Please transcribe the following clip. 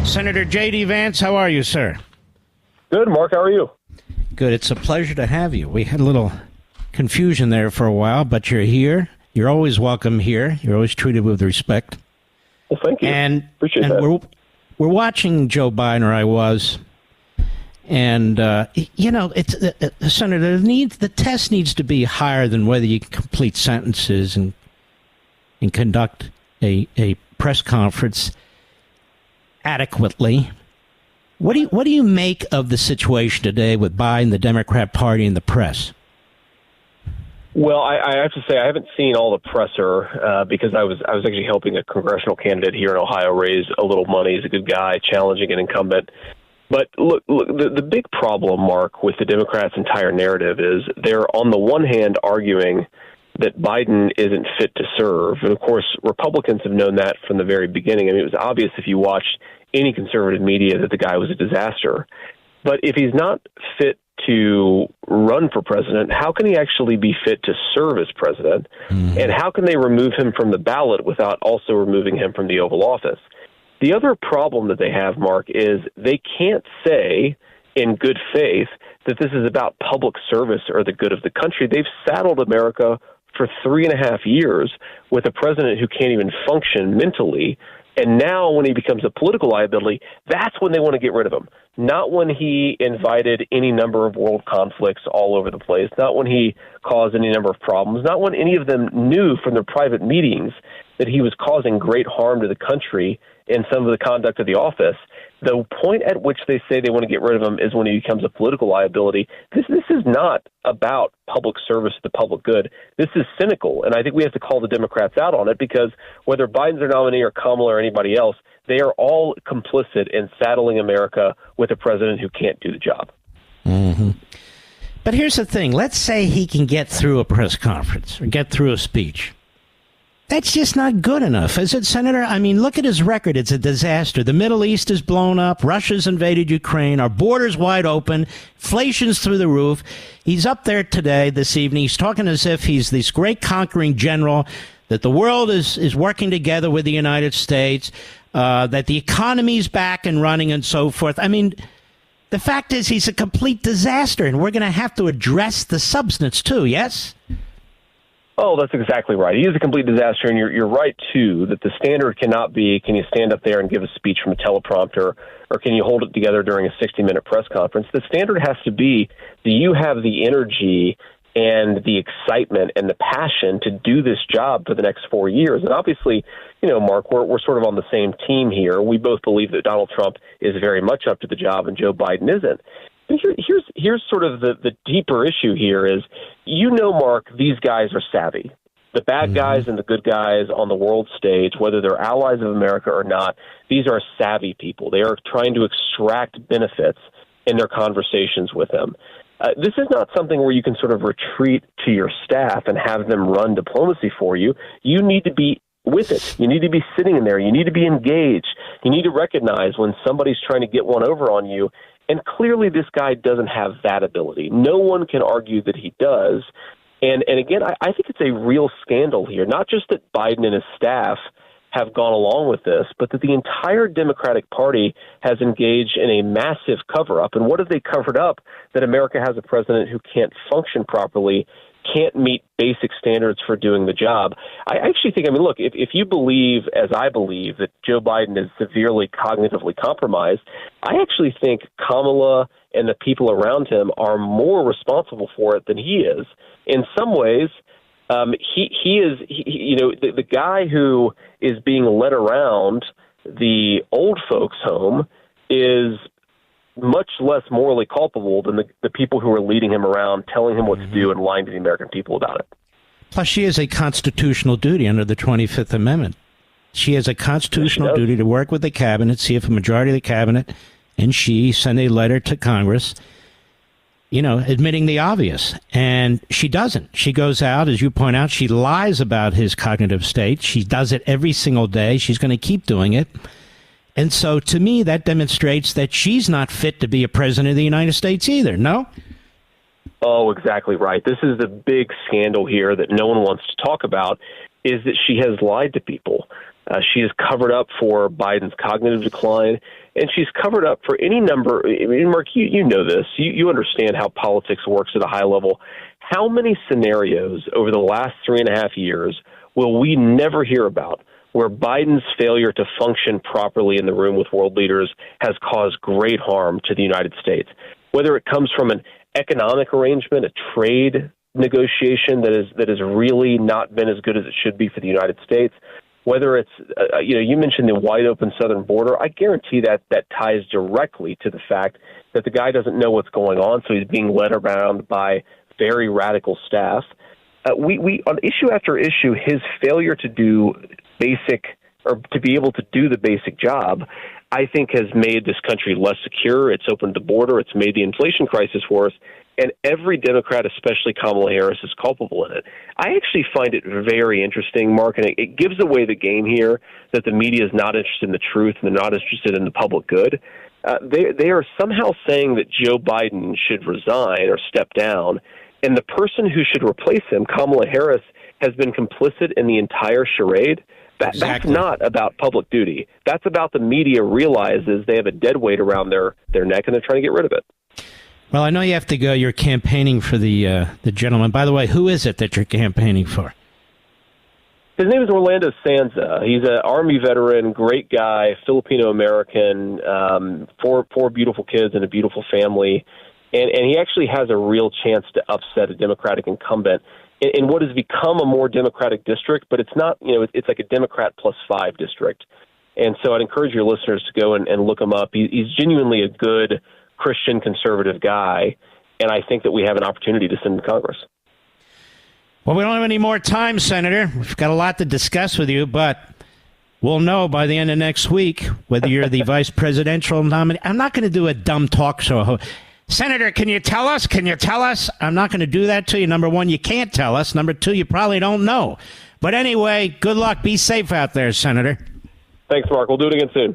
Senator J.D. Vance, how are you, sir? Good, Mark. How are you? Good. It's a pleasure to have you. We had a little confusion there for a while, but you're here. You're always welcome here. You're always treated with respect. Well, thank you. Appreciate that. We're watching Joe Biden, or I was, and it's Senator. The test needs to be higher than whether you can complete sentences and conduct a press conference adequately. What do you make of the situation today with Biden, the Democrat Party, and the press? Well, I have to say I haven't seen all the presser because I was actually helping a congressional candidate here in Ohio raise a little money. He's a good guy, challenging an incumbent. But look, the big problem, Mark, with the Democrats' entire narrative is they're on the one hand arguing that Biden isn't fit to serve. And, of course, Republicans have known that from the very beginning. I mean, it was obvious if you watched any conservative media that the guy was a disaster. But if he's not fit to run for president, how can he actually be fit to serve as president? Mm-hmm. And how can they remove him from the ballot without also removing him from the Oval Office? The other problem that they have, Mark, is they can't say in good faith that this is about public service or the good of the country. They've saddled America for 3.5 years with a president who can't even function mentally. And now when he becomes a political liability, that's when they want to get rid of him. Not when he invited any number of world conflicts all over the place, not when he caused any number of problems, not when any of them knew from their private meetings that he was causing great harm to the country in some of the conduct of the office. The point at which they say they want to get rid of him is when he becomes a political liability. This is not about public service to the public good. This is cynical, and I think we have to call the Democrats out on it because whether Biden's their nominee or Kamala or anybody else, they are all complicit in saddling America with a president who can't do the job. Mm-hmm. But here's the thing. Let's say he can get through a press conference or get through a speech. That's just not good enough, is it, Senator? I mean, look at his record. It's a disaster. The Middle East is blown up. Russia's invaded Ukraine. Our border's wide open. Inflation's through the roof. He's up there today, this evening. He's talking as if he's this great conquering general, that the world is working together with the United States, that the economy's back and running and so forth. I mean, the fact is he's a complete disaster, and we're going to have to address the substance, too, yes? Oh, that's exactly right. He is a complete disaster, and you're right, too, that the standard cannot be, can you stand up there and give a speech from a teleprompter, or can you hold it together during a 60-minute press conference? The standard has to be that you have the energy and the excitement and the passion to do this job for the next 4 years. And obviously, Mark, we're sort of on the same team here. We both believe that Donald Trump is very much up to the job and Joe Biden isn't. Here's sort of the deeper issue here is, Mark, these guys are savvy. The bad guys and the good guys on the world stage, whether they're allies of America or not, these are savvy people. They are trying to extract benefits in their conversations with them. This is not something where you can sort of retreat to your staff and have them run diplomacy for you. You need to be with it. You need to be sitting in there. You need to be engaged. You need to recognize when somebody's trying to get one over on you. And clearly this guy doesn't have that ability. No one can argue that he does. And again, I think it's a real scandal here, not just that Biden and his staff have gone along with this, but that the entire Democratic Party has engaged in a massive cover-up. And what have they covered up? That America has a president who can't function properly, can't meet basic standards for doing the job. I actually think, look, if you believe, as I believe, that Joe Biden is severely cognitively compromised, I actually think Kamala and the people around him are more responsible for it than he is. In some ways, he is, the guy who is being led around the old folks' home is much less morally culpable than the people who are leading him around, telling him what to do and lying to the American people about it. Plus, she has a constitutional duty under the 25th Amendment. She has a constitutional duty to work with the cabinet, see if a majority of the cabinet and she send a letter to Congress, admitting the obvious. And she doesn't. She goes out, as you point out, she lies about his cognitive state. She does it every single day. She's going to keep doing it. And so, to me, that demonstrates that she's not fit to be a president of the United States either, no? Oh, exactly right. This is the big scandal here that no one wants to talk about, is that she has lied to people. She has covered up for Biden's cognitive decline, and she's covered up for any number. I mean, Mark, you know this. You understand how politics works at a high level. How many scenarios over the last 3.5 years will we never hear about where Biden's failure to function properly in the room with world leaders has caused great harm to the United States? Whether it comes from an economic arrangement, a trade negotiation that has really not been as good as it should be for the United States, whether it's, you mentioned the wide open southern border, I guarantee that ties directly to the fact that the guy doesn't know what's going on, so he's being led around by very radical staff. We on issue after issue, his failure to do basic or to be able to do the basic job, I think has made this country less secure. It's opened the border. It's made the inflation crisis worse. And every Democrat, especially Kamala Harris, is culpable in it. I actually find it very interesting, Mark, and it gives away the game here that the media is not interested in the truth and they're not interested in the public good. They are somehow saying that Joe Biden should resign or step down, and the person who should replace him, Kamala Harris, has been complicit in the entire charade. That's not about public duty. That's about the media realizes they have a dead weight around their neck and they're trying to get rid of it. Well, I know you have to go. You're campaigning for the gentleman. By the way, who is it that you're campaigning for? His name is Orlando Sanza. He's an Army veteran, great guy, Filipino-American, four beautiful kids and a beautiful family. And he actually has a real chance to upset a Democratic incumbent in what has become a more Democratic district, but it's not, it's like a Democrat +5 district. And so I'd encourage your listeners to go and look him up. He's genuinely a good Christian conservative guy, and I think that we have an opportunity to send him to Congress. Well, we don't have any more time, Senator. We've got a lot to discuss with you, but we'll know by the end of next week whether you're the vice presidential nominee. I'm not going to do a dumb talk show. Senator, can you tell us? Can you tell us? I'm not going to do that to you. Number one, you can't tell us. Number two, you probably don't know. But anyway, good luck. Be safe out there, Senator. Thanks, Mark. We'll do it again soon.